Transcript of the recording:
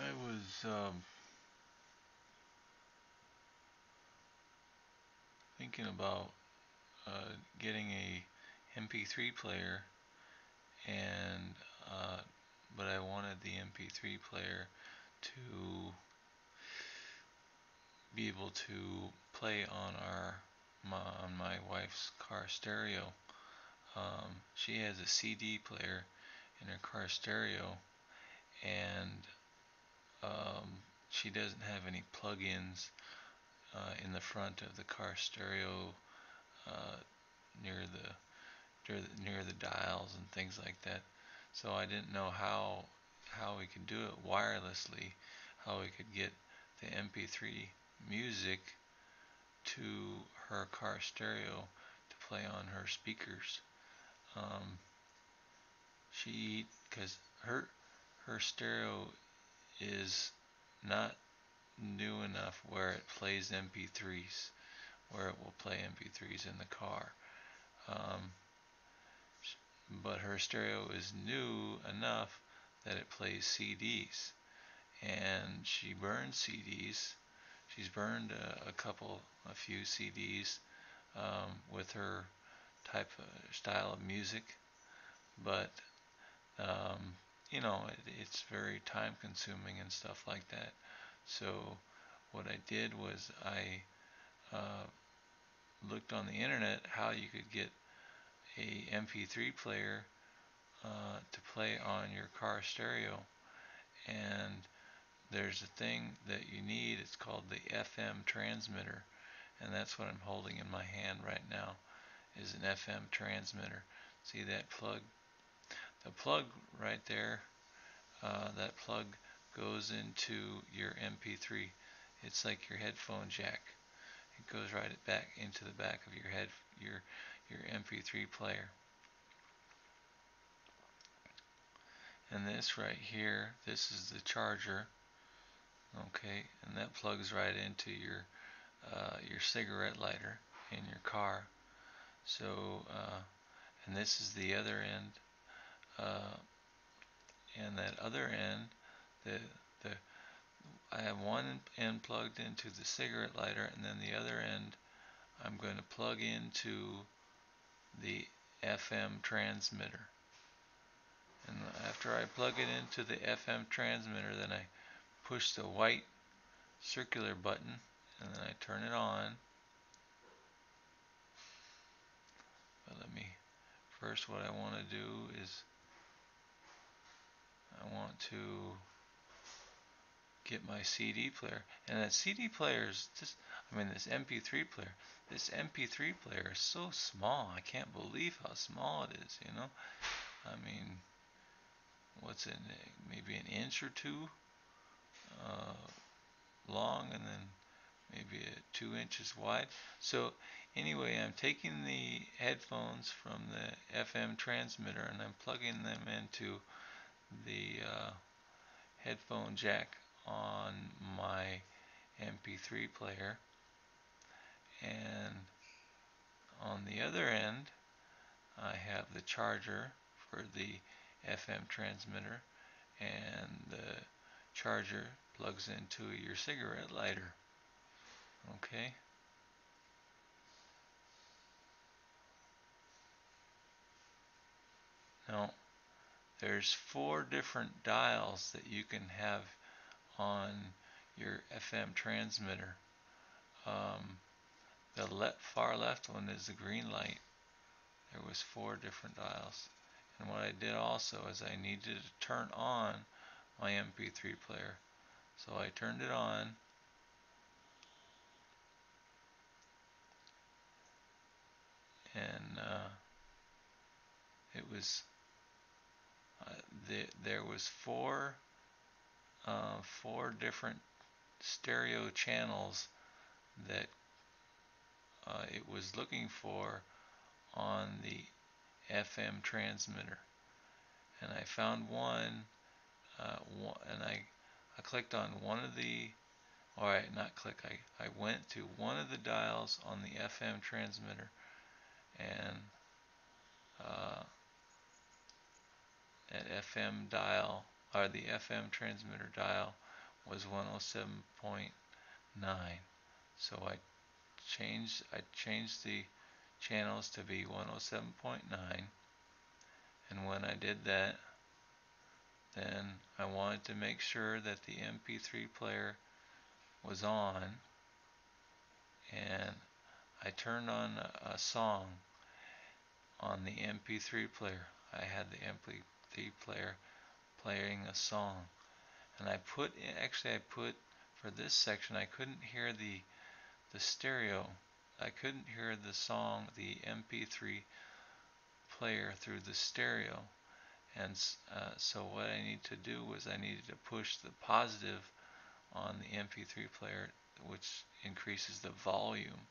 I was thinking about getting a MP3 player, and but I wanted the MP3 player to be able to play on on my wife's car stereo. She has a CD player in her car stereo, and she doesn't have any plug-ins in the front of the car stereo uh, near near the dials and things like that. So I didn't know how we could do it wirelessly, how we could get the MP3 music to her car stereo to play on her speakers. Um, because her stereo is not new enough where it plays MP3s, where it will play MP3s in the car. Um, but her stereo is new enough that it plays CDs, and she burns CDs. She's burned a few CDs with her type of style of music, but um, it's very time consuming and stuff like that. So what I did was I uh, looked on the internet how you could get a MP3 player to play on your car stereo, and there's a thing that you need. It's called the FM transmitter, and that's what I'm holding in my hand right now, is an FM transmitter. See that plug? The plug right there, that plug goes into your MP3. It's like your headphone jack. It goes right back into the back of your your MP3 player. And this right here, this is the charger, okay, and that plugs right into your cigarette lighter in your car. So, and this is the other end, uh, and that other end, the the I have one end plugged into the cigarette lighter, and then the other end I'm going to plug into the FM transmitter. And after I plug it into the FM transmitter, then I push the white circular button, and then I turn it on. But let me first, what I want to do is I want to get my CD player, and that CD player is just, I mean, this MP3 player. This MP3 player is so small. I can't believe how small it is. I mean, what's it? Maybe an inch or two uh, long, and then maybe 2 inches wide. So anyway, I'm taking the headphones from the FM transmitter and I'm plugging them into the headphone jack on my MP3 player, and on the other end I have the charger for the FM transmitter, and the charger plugs into your cigarette lighter. Okay, now there's 4 different dials that you can have on your FM transmitter. Um, the far left one is the green light. There was 4 different dials. And what I did also is I needed to turn on my MP3 player. So I turned it on, and it was uh, there was four different stereo channels that it was looking for on the FM transmitter, and I found one, and I clicked on one of the, all right, not click, I went to one of the dials on the FM transmitter, and uh, that FM dial, or the FM transmitter dial, was 107.9. So I changed the channels to be 107.9, and when I did that, then I wanted to make sure that the MP3 player was on, and I turned on a song on the MP3 player. I had the MP3 player playing a song, and I put for this section I couldn't hear the stereo. I couldn't hear the song, the MP3 player through the stereo, and so what I need to do was I needed to push the positive on the MP3 player, which increases the volume,